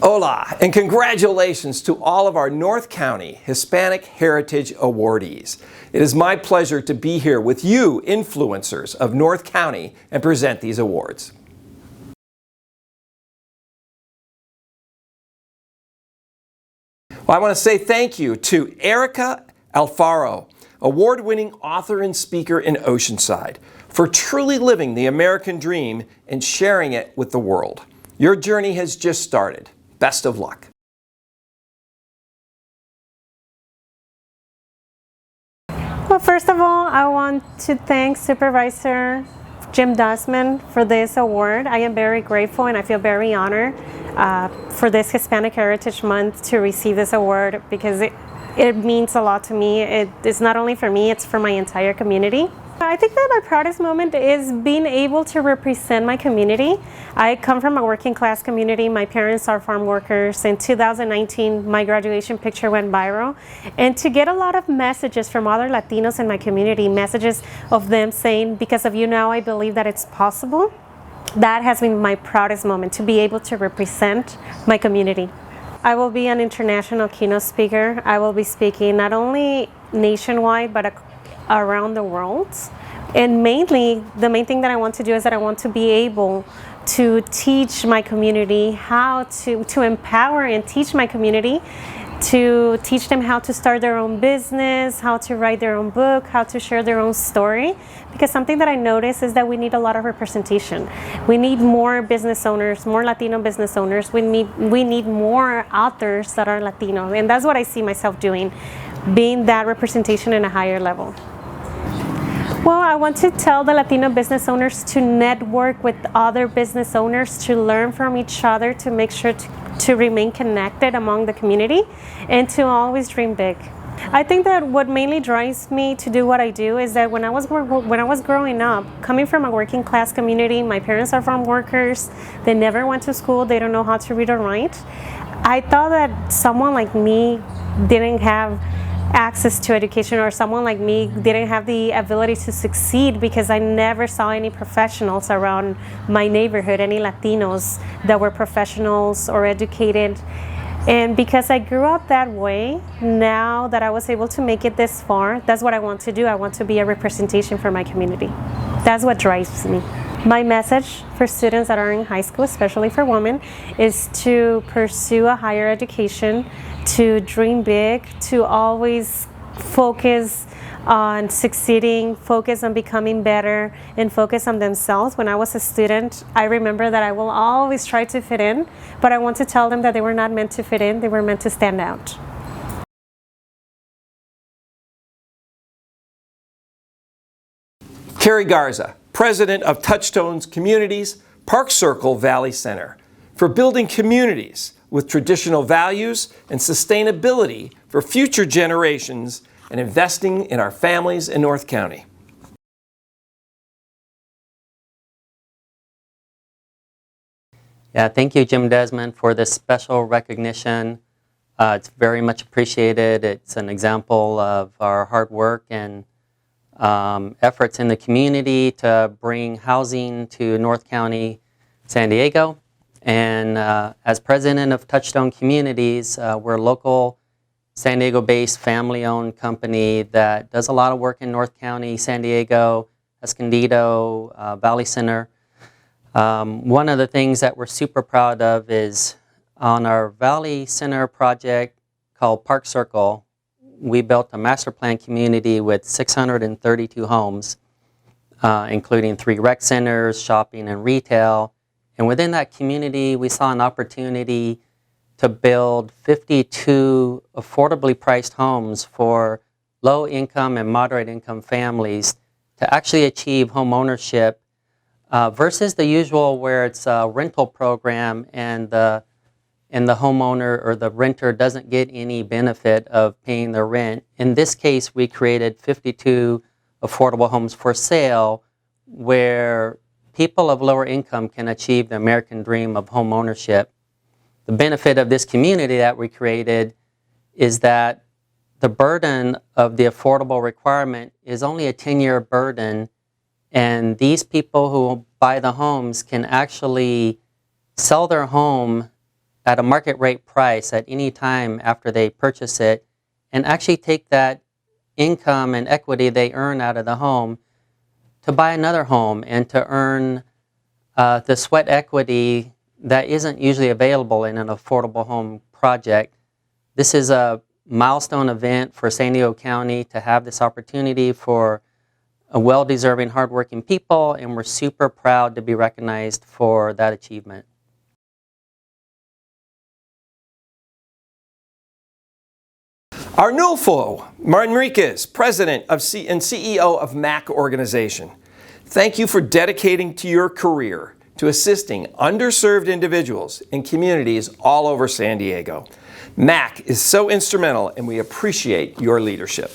Hola, and congratulations to all of our North County Hispanic Heritage awardees. It is my pleasure to be here with you, influencers of North County, and present these awards. Well, I want to say thank you to Erica Alfaro, award-winning author and speaker in Oceanside, for truly living the American dream and sharing it with the world. Your journey has just started. Best of luck. Well, first of all, I want to thank Supervisor Jim Dustman for this award. I am very grateful and I feel very honored for this Hispanic Heritage Month to receive this award because it means a lot to me. It's not only for me, it's for my entire community. I think that my proudest moment is being able to represent my community. I come from a working class community. My parents are farm workers. In 2019, my graduation picture went viral. And to get a lot of messages from other Latinos in my community, messages of them saying, because of you now, I believe that it's possible. That has been my proudest moment, to be able to represent my community. I will be an international keynote speaker. I will be speaking not only nationwide, but around the world. And mainly, the main thing that I want to do is that I want to be able to teach my community how to empower and teach my community, to teach them how to start their own business, how to write their own book, how to share their own story. Because something that I notice is that we need a lot of representation. We need more business owners, more Latino business owners. We need more authors that are Latino. And that's what I see myself doing, being that representation in a higher level. Well, I want to tell the Latino business owners to network with other business owners, to learn from each other, to make sure to remain connected among the community, and to always dream big. I think that what mainly drives me to do what I do is that when I was growing up, coming from a working class community, my parents are farm workers, they never went to school, they don't know how to read or write. I thought that someone like me didn't have access to education, or someone like me didn't have the ability to succeed, because I never saw any professionals around my neighborhood, any Latinos that were professionals or educated. And because I grew up that way, now that I was able to make it this far, that's what I want to do. I want to be a representation for my community. That's what drives me. My message for students that are in high school, especially for women, is to pursue a higher education, to dream big, to always focus on succeeding, focus on becoming better, and focus on themselves. When I was a student, I remember that I will always try to fit in, but I want to tell them that they were not meant to fit in, they were meant to stand out. Carrie Garza, President of Touchstones Communities, Park Circle Valley Center, for building communities with traditional values and sustainability for future generations and investing in our families in North County. Yeah, thank you, Jim Desmond, for this special recognition. It's very much appreciated. It's an example of our hard work and efforts in the community to bring housing to North County, San Diego. And as president of Touchstone Communities, we're a local San Diego-based family-owned company that does a lot of work in North County, San Diego, Escondido, Valley Center. One of the things that we're super proud of is on our Valley Center project called Park Circle, we built a master plan community with 632 homes, including 3 rec centers, shopping, and retail. And within that community, we saw an opportunity to build 52 affordably priced homes for low-income and moderate-income families to actually achieve home ownership versus the usual where it's a rental program and the homeowner or the renter doesn't get any benefit of paying their rent. In this case, we created 52 affordable homes for sale where people of lower income can achieve the American dream of home ownership. The benefit of this community that we created is that the burden of the affordable requirement is only a 10-year burden, and these people who buy the homes can actually sell their home at a market rate price at any time after they purchase it, and actually take that income and equity they earn out of the home to buy another home and to earn the sweat equity that isn't usually available in an affordable home project. This is a milestone event for San Diego County to have this opportunity for a well-deserving, hardworking people, and we're super proud to be recognized for that achievement. Arnulfo Manriquez, President and CEO of MAC Organization. Thank you for dedicating to your career to assisting underserved individuals in communities all over San Diego. MAC is so instrumental, and we appreciate your leadership.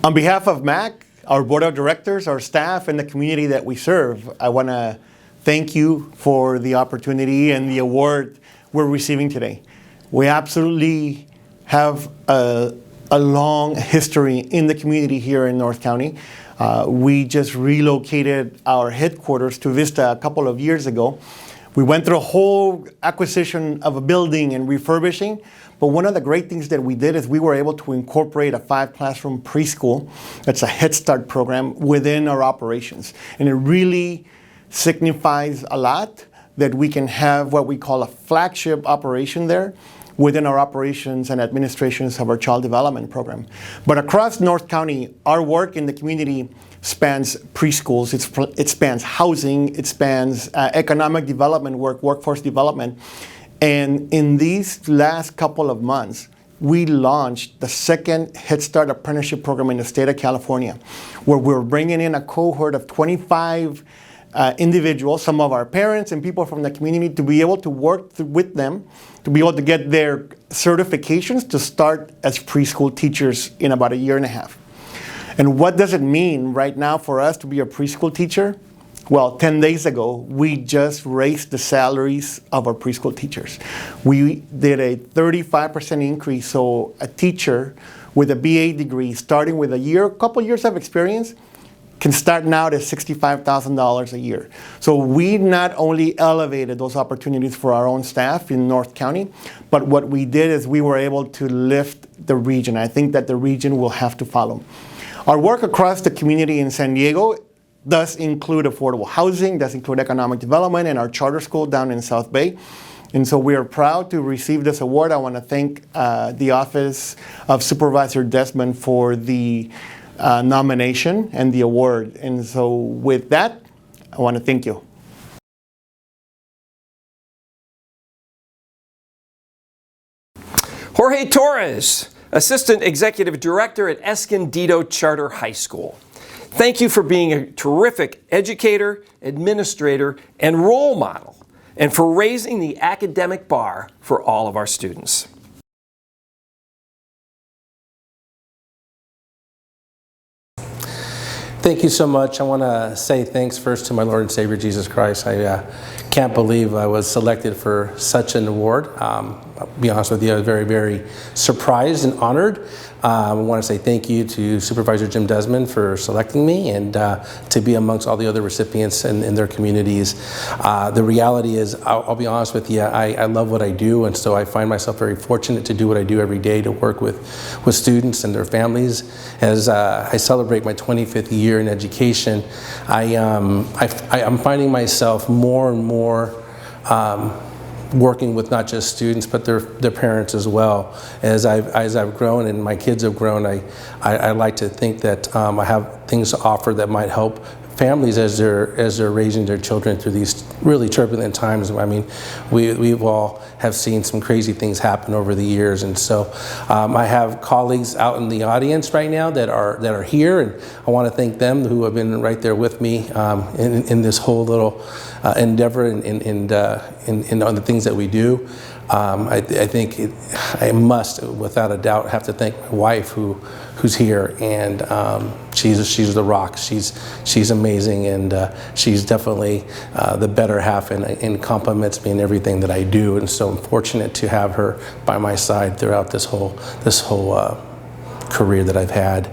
On behalf of MAC, our board of directors, our staff, and the community that we serve, I want to thank you for the opportunity and the award we're receiving today. We absolutely have a long history in the community here in North County. We just relocated our headquarters to Vista a couple of years ago. We went through a whole acquisition of a building and refurbishing, but one of the great things that we did is we were able to incorporate a 5-classroom preschool. That's a Head Start program within our operations. And it really signifies a lot that we can have what we call a flagship operation there within our operations and administrations of our child development program. But across North County, our work in the community spans preschools, it spans housing, it spans economic development work, workforce development. And in these last couple of months, we launched the second Head Start apprenticeship program in the state of California, where we're bringing in a cohort of 25 individuals, some of our parents and people from the community, to be able to work with them, to be able to get their certifications to start as preschool teachers in about 1.5 years. And what does it mean right now for us to be a preschool teacher? Well, 10 days ago, we just raised the salaries of our preschool teachers. We did a 35% increase, so a teacher with a BA degree starting with a couple years of experience can start now at $65,000 a year. So we not only elevated those opportunities for our own staff in North County, but what we did is we were able to lift the region. I think that the region will have to follow. Our work across the community in San Diego does include affordable housing, does include economic development, and our charter school down in South Bay. And so we are proud to receive this award. I want to thank the Office of Supervisor Desmond for the nomination and the award. And so with that, I want to thank you. Jorge Torres, Assistant Executive Director at Escondido Charter High School. Thank you for being a terrific educator, administrator, and role model, and for raising the academic bar for all of our students. Thank you so much. I want to say thanks first to my Lord and Savior Jesus Christ. I can't believe I was selected for such an award. I'll be honest with you, I was very, very surprised and honored. I want to say thank you to Supervisor Jim Desmond for selecting me and to be amongst all the other recipients in their communities. The reality is, I'll be honest with you, I love what I do, and so I find myself very fortunate to do what I do every day, to work with students and their families. As I celebrate my 25th year in education, I'm finding myself more and more working with not just students but their parents as well. As I've grown and my kids have grown, I like to think that I have things to offer that might help families as they're raising their children through these really turbulent times. I mean, we've all have seen some crazy things happen over the years, and so I have colleagues out in the audience right now that are here, and I want to thank them who have been right there with me in this whole little endeavor and on the things that we do. I think I must, without a doubt, have to thank my wife who's here, and she's the rock. She's amazing, and she's definitely the better half, and compliments me in everything that I do. And so I'm fortunate to have her by my side throughout this whole career that I've had.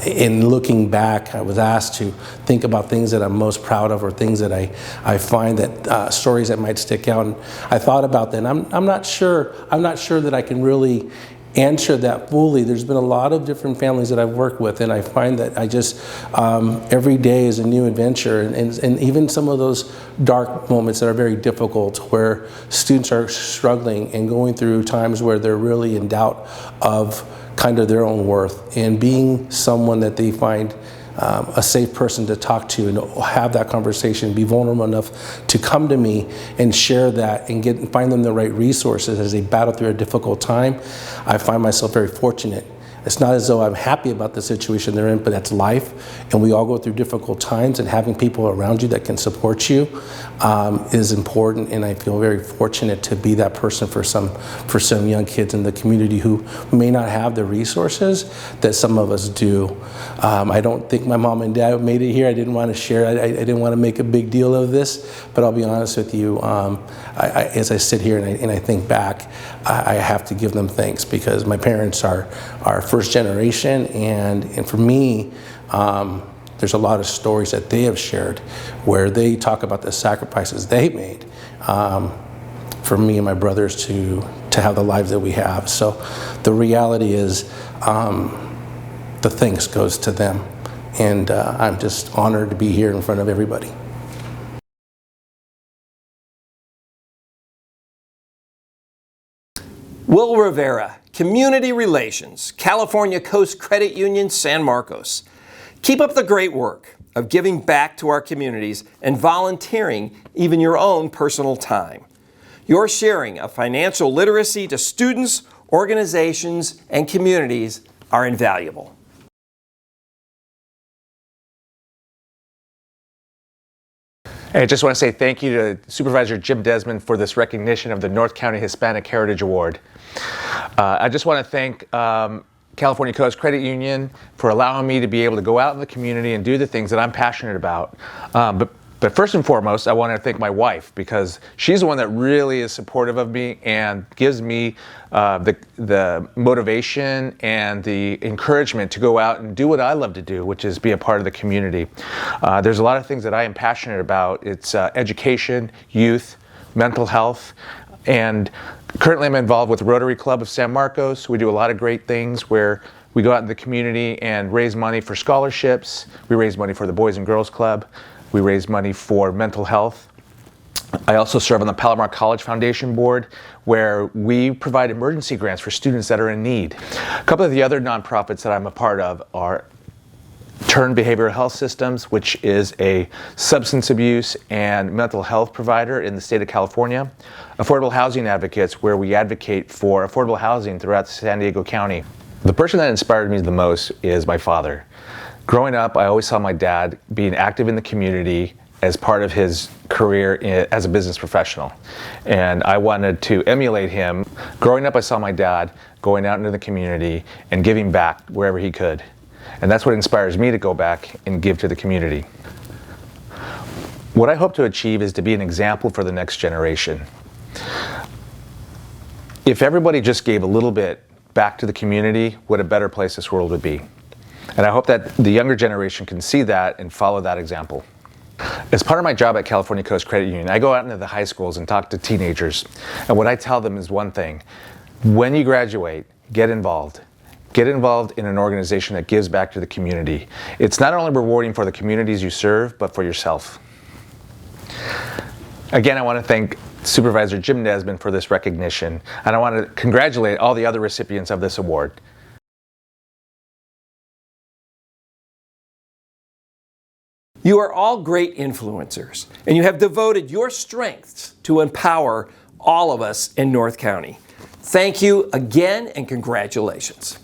In looking back, I was asked to think about things that I'm most proud of or things that I find that stories that might stick out. And I thought about that, and I'm not sure that I can really answer that fully. There's been a lot of different families that I've worked with, and I find that I just every day is a new adventure, and even some of those dark moments that are very difficult, where students are struggling and going through times where they're really in doubt of kind of their own worth, and being someone that they find a safe person to talk to and have that conversation, be vulnerable enough to come to me and share that and find them the right resources as they battle through a difficult time. I find myself very fortunate. It's not as though I'm happy about the situation they're in, but that's life, and we all go through difficult times, and having people around you that can support you is important, and I feel very fortunate to be that person for some young kids in the community who may not have the resources that some of us do. I don't think my mom and dad made it here. I didn't want to share. I didn't want to make a big deal of this, but I'll be honest with you, as I sit here and I think back, I have to give them thanks, because my parents are first generation, and for me, there's a lot of stories that they have shared where they talk about the sacrifices they made for me and my brothers to have the lives that we have. So the reality is the thanks goes to them, and I'm just honored to be here in front of everybody. Will Rivera, Community Relations, California Coast Credit Union, San Marcos. Keep up the great work of giving back to our communities and volunteering even your own personal time. Your sharing of financial literacy to students, organizations, and communities are invaluable. I just want to say thank you to Supervisor Jim Desmond for this recognition of the North County Hispanic Heritage Award. I just want to thank California Coast Credit Union for allowing me to be able to go out in the community and do the things that I'm passionate about. But first and foremost, I want to thank my wife, because she's the one that really is supportive of me and gives me the motivation and the encouragement to go out and do what I love to do, which is be a part of the community. There's a lot of things that I am passionate about. It's education, youth, mental health, and currently I'm involved with Rotary Club of San Marcos. We do a lot of great things where we go out in the community and raise money for scholarships. We raise money for the Boys and Girls Club. We raise money for mental health. I also serve on the Palomar College Foundation Board, where we provide emergency grants for students that are in need. A couple of the other nonprofits that I'm a part of are Turn Behavioral Health Systems, which is a substance abuse and mental health provider in the state of California. Affordable Housing Advocates, where we advocate for affordable housing throughout San Diego County. The person that inspired me the most is my father. Growing up, I always saw my dad being active in the community as part of his career as a business professional. And I wanted to emulate him. Growing up, I saw my dad going out into the community and giving back wherever he could. And that's what inspires me to go back and give to the community. What I hope to achieve is to be an example for the next generation. If everybody just gave a little bit back to the community, what a better place this world would be. And I hope that the younger generation can see that and follow that example. As part of my job at California Coast Credit Union, I go out into the high schools and talk to teenagers. And what I tell them is one thing: when you graduate, get involved. Get involved in an organization that gives back to the community. It's not only rewarding for the communities you serve, but for yourself. Again, I want to thank Supervisor Jim Desmond for this recognition, and I want to congratulate all the other recipients of this award. You are all great influencers, and you have devoted your strengths to empower all of us in North County. Thank you again, and congratulations.